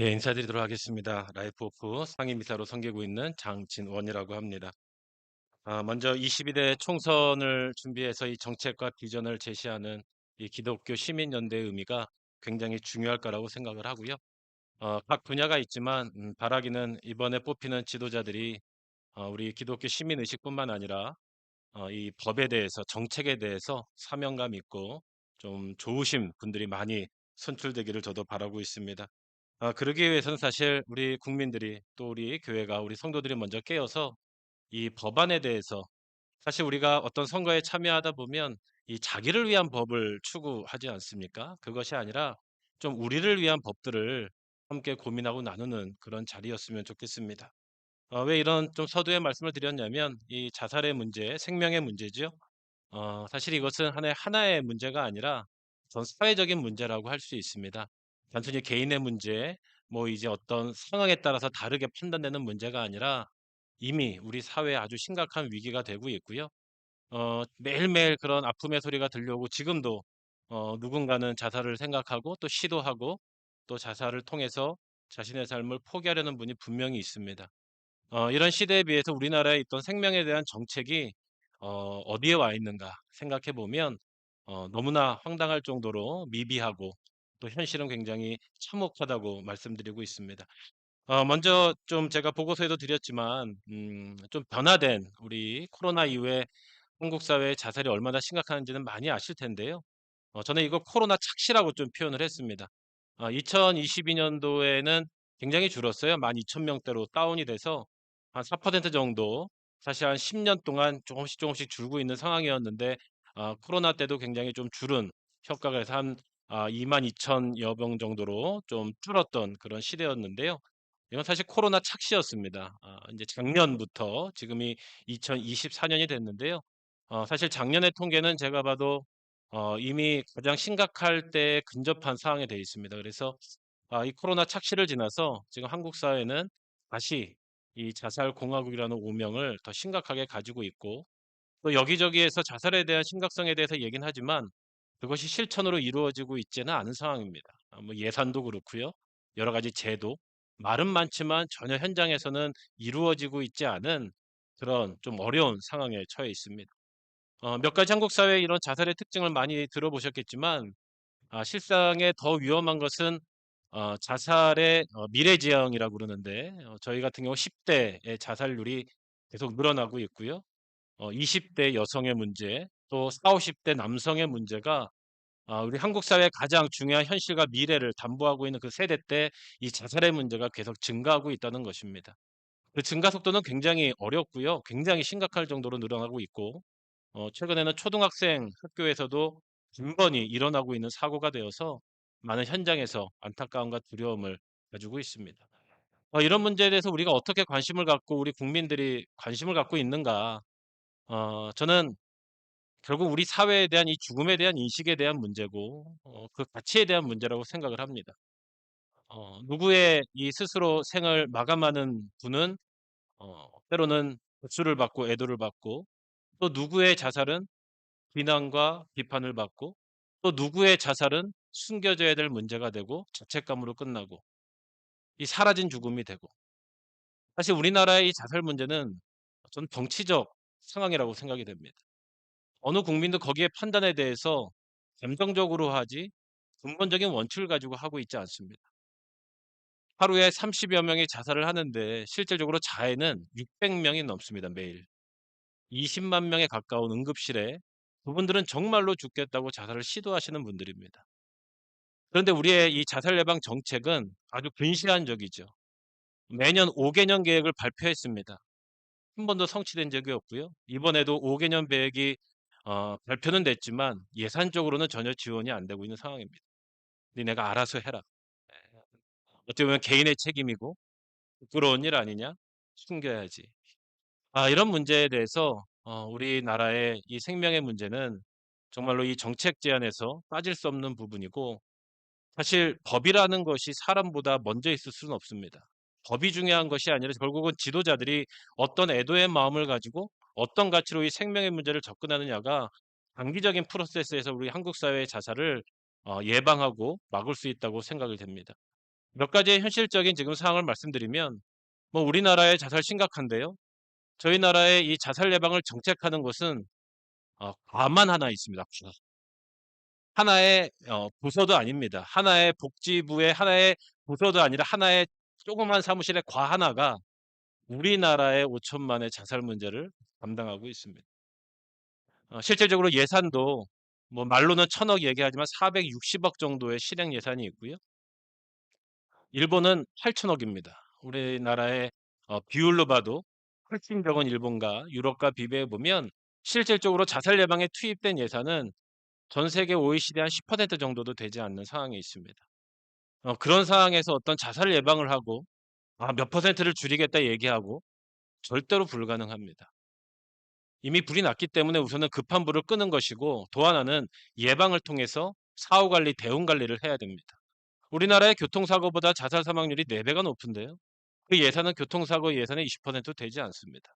예, 인사드리도록 하겠습니다. 라이프 오프 상임이사로 섬기고 있는 장진원이라고 합니다. 먼저 22대 총선을 준비해서 이 정책과 비전을 제시하는 이 기독교 시민연대의 의미가 굉장히 중요할 거라고 생각을 하고요. 각 분야가 있지만 바라기는 이번에 뽑히는 지도자들이 우리 기독교 시민의식뿐만 아니라 이 법에 대해서 정책에 대해서 사명감 있고 좀 좋으신 분들이 많이 선출되기를 저도 바라고 있습니다. 그러기 위해서는 사실 우리 국민들이 또 우리 교회가 우리 성도들이 먼저 깨어서 이 법안에 대해서 사실 우리가 어떤 선거에 참여하다 보면 이 자기를 위한 법을 추구하지 않습니까? 그것이 아니라 좀 우리를 위한 법들을 함께 고민하고 나누는 그런 자리였으면 좋겠습니다. 왜 이런 좀 서두에 말씀을 드렸냐면 이 자살의 문제, 생명의 문제죠. 사실 이것은 하나의 문제가 아니라 전 사회적인 문제라고 할 수 있습니다. 단순히 개인의 문제, 뭐 이제 어떤 상황에 따라서 다르게 판단되는 문제가 아니라 이미 우리 사회에 아주 심각한 위기가 되고 있고요. 매일매일 그런 아픔의 소리가 들려오고 지금도 누군가는 자살을 생각하고 또 시도하고 또 자살을 통해서 자신의 삶을 포기하려는 분이 분명히 있습니다. 이런 시대에 비해서 우리나라에 있던 생명에 대한 정책이 어디에 와 있는가 생각해 보면 너무나 황당할 정도로 미비하고 또 현실은 굉장히 참혹하다고 말씀드리고 있습니다. 먼저 좀 제가 보고서에도 드렸지만 좀 변화된 우리 코로나 이후에 한국 사회의 자살이 얼마나 심각한지는 많이 아실 텐데요. 저는 이거 코로나 착시라고 좀 표현을 했습니다. 2022년도에는 굉장히 줄었어요. 12,000명대로 다운이 돼서 한 4% 정도, 사실 한 10년 동안 조금씩 조금씩 줄고 있는 상황이었는데 코로나 때도 굉장히 좀 줄은 효과가 해서 한 22,000여 명 정도로 좀 줄었던 그런 시대였는데요. 이건 사실 코로나 착시였습니다. 인제 작년부터 지금이 2024년이 됐는데요. 사실 작년의 통계는 제가 봐도 이미 가장 심각할 때에 근접한 상황에 돼 있습니다. 그래서 이 코로나 착시를 지나서 지금 한국 사회는 다시 이 자살 공화국이라는 오명을 더 심각하게 가지고 있고 또 여기저기에서 자살에 대한 심각성에 대해서 얘기는 하지만 그것이 실천으로 이루어지고 있지는 않은 상황입니다. 뭐 예산도 그렇고요. 여러 가지 제도, 말은 많지만 전혀 현장에서는 이루어지고 있지 않은 그런 좀 어려운 상황에 처해 있습니다. 몇 가지 한국 사회의 이런 자살의 특징을 많이 들어보셨겠지만 실상에 더 위험한 것은 자살의 미래지향이라고 그러는데 저희 같은 경우 10 대의 자살률이 계속 늘어나고 있고요. 20대 여성의 문제, 또 40-50대 남성의 문제가 우리 한국 사회의 가장 중요한 현실과 미래를 담보하고 있는 그 세대 때 이 자살의 문제가 계속 증가하고 있다는 것입니다. 그 증가 속도는 굉장히 어렵고요. 굉장히 심각할 정도로 늘어나고 있고 최근에는 초등학생 학교에서도 빈번히 일어나고 있는 사고가 되어서 많은 현장에서 안타까움과 두려움을 가지고 있습니다. 이런 문제에 대해서 우리가 어떻게 관심을 갖고 우리 국민들이 관심을 갖고 있는가? 저는 결국 우리 사회에 대한 이 죽음에 대한 인식에 대한 문제고 그 가치에 대한 문제라고 생각을 합니다. 누구의 이 스스로 생을 마감하는 분은 때로는 복수를 받고 애도를 받고 또 누구의 자살은 비난과 비판을 받고 또 누구의 자살은 숨겨져야 될 문제가 되고 자책감으로 끝나고 이 사라진 죽음이 되고 사실 우리나라의 이 자살 문제는 저는 정치적 상황이라고 생각이 됩니다. 어느 국민도 거기에 판단에 대해서 감정적으로 하지 근본적인 원칙을 가지고 하고 있지 않습니다. 하루에 30여 명이 자살을 하는데 실질적으로 자해는 600명이 넘습니다, 매일. 20만 명에 가까운 응급실에 그분들은 정말로 죽겠다고 자살을 시도하시는 분들입니다. 그런데 우리의 이 자살 예방 정책은 아주 근시안적이죠. 매년 5개년 계획을 발표했습니다. 한 번도 성취된 적이 없고요. 이번에도 5개년 계획이 발표는 됐지만 예산적으로는 전혀 지원이 안 되고 있는 상황입니다. "니네가 알아서 해라." 어떻게 보면 개인의 책임이고 부끄러운 일 아니냐? 숨겨야지. 이런 문제에 대해서 우리나라의 이 생명의 문제는 정말로 이 정책 제안에서 빠질 수 없는 부분이고 사실 법이라는 것이 사람보다 먼저 있을 수는 없습니다. 법이 중요한 것이 아니라 결국은 지도자들이 어떤 애도의 마음을 가지고 어떤 가치로 이 생명의 문제를 접근하느냐가 장기적인 프로세스에서 우리 한국 사회의 자살을 예방하고 막을 수 있다고 생각이 됩니다. 몇 가지의 현실적인 지금 상황을 말씀드리면 뭐 우리나라의 자살 심각한데요. 저희 나라의 이 자살 예방을 정책하는 곳은 과만 하나 있습니다. 과. 하나의 부서도 아닙니다. 하나의 복지부의 하나의 부서도 아니라 하나의 조그만 사무실의 과 하나가 우리나라의 5천만의 자살 문제를 담당하고 있습니다. 실질적으로 예산도 뭐 말로는 1,000억 얘기하지만 460억 정도의 실행 예산이 있고요. 일본은 8천억입니다. 우리나라의 비율로 봐도 훨씬 적은 일본과 유럽과 비교해 보면 실질적으로 자살 예방에 투입된 예산은 전 세계 OECD 한 10% 정도도 되지 않는 상황에 있습니다. 그런 상황에서 어떤 자살 예방을 하고 몇 퍼센트를 줄이겠다 얘기하고 절대로 불가능합니다. 이미 불이 났기 때문에 우선은 급한 불을 끄는 것이고 또 하나는 예방을 통해서 사후 관리, 대응 관리를 해야 됩니다. 우리나라의 교통사고보다 자살 사망률이 4배가 높은데요. 그 예산은 교통사고 예산의 20%도 되지 않습니다.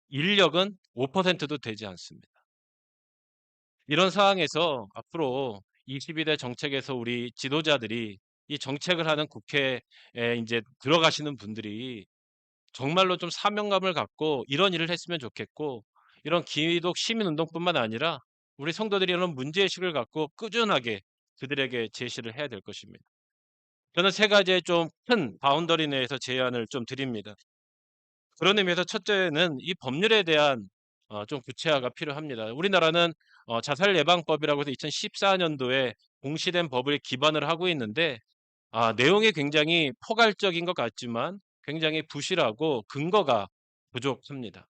인력은 5%도 되지 않습니다. 이런 상황에서 앞으로 22대 정책에서 우리 지도자들이 이 정책을 하는 국회에 인제 들어가시는 분들이 정말로 좀 사명감을 갖고 이런 일을 했으면 좋겠고 이런 기독 시민운동뿐만 아니라 우리 성도들이 이런 문제의식을 갖고 꾸준하게 그들에게 제시를 해야 될 것입니다. 저는 3 가지의 좀 큰 바운더리 내에서 제안을 좀 드립니다. 그런 의미에서 첫째는 이 법률에 대한 좀 구체화가 필요합니다. 우리나라는 자살 예방법이라고 해서 2014 년도에 공시된 법을 기반으로 하고 있는데 내용이 굉장히 포괄적인 것 같지만 굉장히 부실하고 근거가 부족합니다.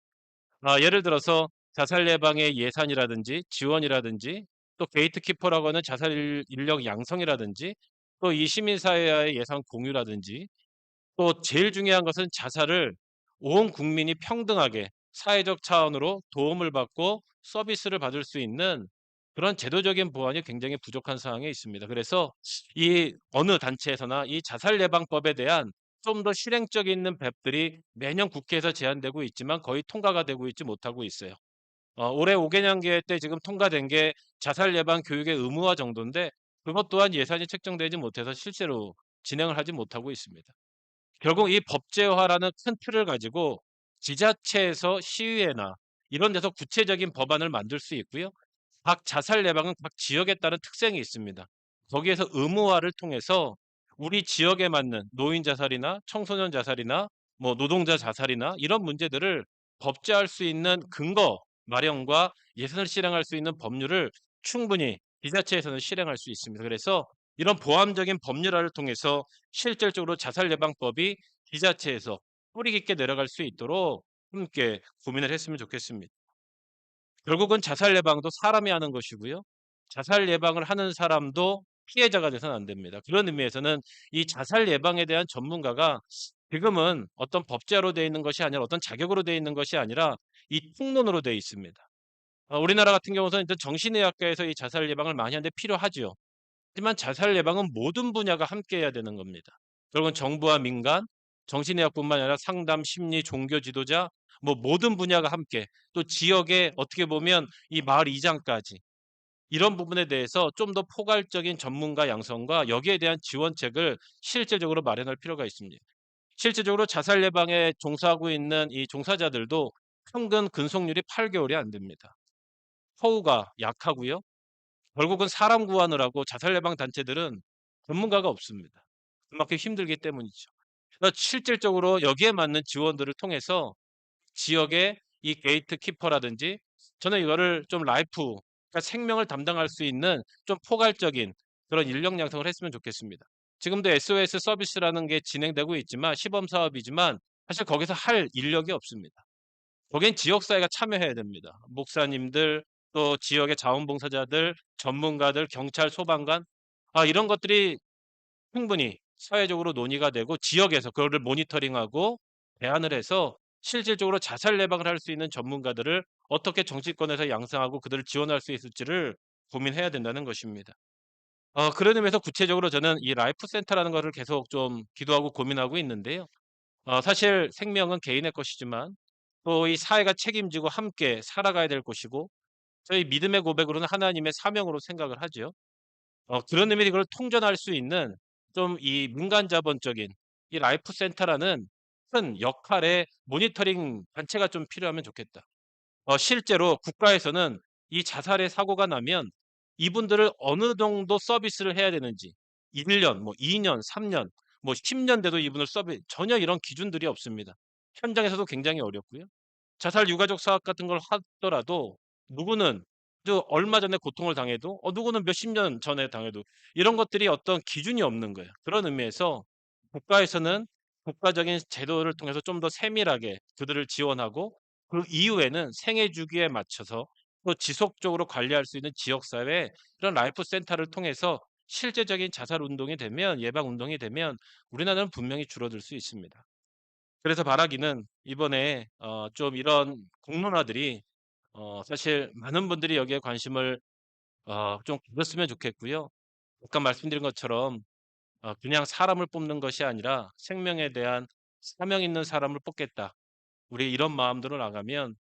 예를 들어서 자살 예방의 예산이라든지 지원이라든지 또 게이트키퍼라고 하는 자살 인력 양성이라든지 또 이 시민사회와의 예산 공유라든지 또 제일 중요한 것은 자살을 온 국민이 평등하게 사회적 차원으로 도움을 받고 서비스를 받을 수 있는 그런 제도적인 보완이 굉장히 부족한 상황에 있습니다. 그래서 이 어느 단체에서나 이 자살 예방법에 대한 좀 더 실행적이 있는 법들이 매년 국회에서 제안되고 있지만 거의 통과가 되고 있지 못하고 있어요. 올해 5 개년계 때 지금 통과된 게 자살 예방 교육의 의무화 정도인데 그것 또한 예산이 책정되지 못해서 실제로 진행을 하지 못하고 있습니다. 결국 이 법제화라는 큰 틀을 가지고 지자체에서 시의회나 이런 데서 구체적인 법안을 만들 수 있고요. 각 자살 예방은 각 지역에 따른 특성이 있습니다. 거기에서 의무화를 통해서 우리 지역에 맞는 노인 자살이나 청소년 자살이나 뭐 노동자 자살이나 이런 문제들을 법제화할 수 있는 근거 마련과 예산을 실행할 수 있는 법률을 충분히 지자체에서는 실행할 수 있습니다. 그래서 이런 보완적인 법률화를 통해서 실질적으로 자살 예방법이 지자체에서 뿌리 깊게 내려갈 수 있도록 함께 고민을 했으면 좋겠습니다. 결국은 자살 예방도 사람이 하는 것이고요. 자살 예방을 하는 사람도 피해자가 돼서는 안 됩니다. 그런 의미에서는 이 자살 예방에 대한 전문가가 지금은 어떤 법제화로 되어 있는 것이 아니라 어떤 자격으로 되어 있는 것이 아니라 이 특론으로 되어 있습니다. 우리나라 같은 경우는 일단 정신의학과에서 이 자살 예방을 많이 하는데 필요하지요. 하지만 자살 예방은 모든 분야가 함께해야 되는 겁니다. 결국은 정부와 민간, 정신의학뿐만 아니라 상담, 심리, 종교 지도자 뭐 모든 분야가 함께 또 지역에 어떻게 보면 이 마을 이장까지 이런 부분에 대해서 좀 더 포괄적인 전문가 양성과 여기에 대한 지원책을 실질적으로 마련할 필요가 있습니다. 실질적으로 자살 예방에 종사하고 있는 이 종사자들도 평균 근속률이 8개월이 안 됩니다. 허우가 약하고요. 결국은 사람 구하느라고 자살 예방 단체들은 전문가가 없습니다. 그만큼 힘들기 때문이죠. 그래서 실질적으로 여기에 맞는 지원들을 통해서 지역의 이 게이트 키퍼라든지 저는 이거를 좀 라이프 그러니까 생명을 담당할 수 있는 좀 포괄적인 그런 인력 양성을 했으면 좋겠습니다. 지금도 SOS 서비스라는 게 진행되고 있지만 시범 사업이지만 사실 거기서 할 인력이 없습니다. 거긴 지역 사회가 참여해야 됩니다. 목사님들 또 지역의 자원봉사자들, 전문가들, 경찰, 소방관 이런 것들이 충분히 사회적으로 논의가 되고 지역에서 그거를 모니터링하고 대안을 해서 실질적으로 자살 예방을 할 수 있는 전문가들을 어떻게 정치권에서 양성하고 그들을 지원할 수 있을지를 고민해야 된다는 것입니다. 그런 의미에서 구체적으로 저는 이 라이프 센터라는 거를 계속 좀 기도하고 고민하고 있는데요. 사실 생명은 개인의 것이지만 또 이 사회가 책임지고 함께 살아가야 될 것이고 저희 믿음의 고백으로는 하나님의 사명으로 생각을 하죠. 그런 의미로 이걸 통전할 수 있는 좀 이 민간 자본적인 이 라이프 센터라는 큰 역할의 모니터링 단체가 좀 필요하면 좋겠다. 실제로 국가에서는 이 자살의 사고가 나면 이분들을 어느 정도 서비스를 해야 되는지 1 년, 뭐 2 년, 3 년, 뭐 10년 돼도 이분을 전혀 이런 기준들이 없습니다. 현장에서도 굉장히 어렵고요. 자살 유가족 사업 같은 걸 하더라도 누구는 저 얼마 전에 고통을 당해도 누구는 몇십 년 전에 당해도 이런 것들이 어떤 기준이 없는 거예요. 그런 의미에서 국가에서는 국가적인 제도를 통해서 좀 더 세밀하게 그들을 지원하고 그 이후에는 생애 주기에 맞춰서 또 지속적으로 관리할 수 있는 지역 사회 이런 라이프 센터를 통해서 실제적인 자살 운동이 되면 예방 운동이 되면 우리나라는 분명히 줄어들 수 있습니다. 그래서 바라기는 이번에 좀 이런 공론화들이 사실 많은 분들이 여기에 관심을 좀 가졌으면 좋겠고요. 아까 말씀드린 것처럼 그냥 사람을 뽑는 것이 아니라 '생명에 대한 사명 있는 사람을 뽑겠다.' 우리 이런 마음으로 나가면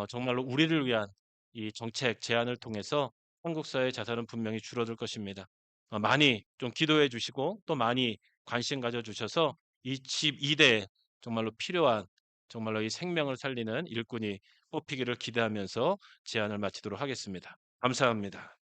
정말로 우리를 위한 이 정책 제안을 통해서 한국 사회의 자살은 분명히 줄어들 것입니다. 많이 좀 기도해 주시고 또 많이 관심 가져 주셔서 이 시대에 정말로 필요한 정말로 이 생명을 살리는 일꾼이 뽑히기를 기대하면서 제안을 마치도록 하겠습니다. 감사합니다.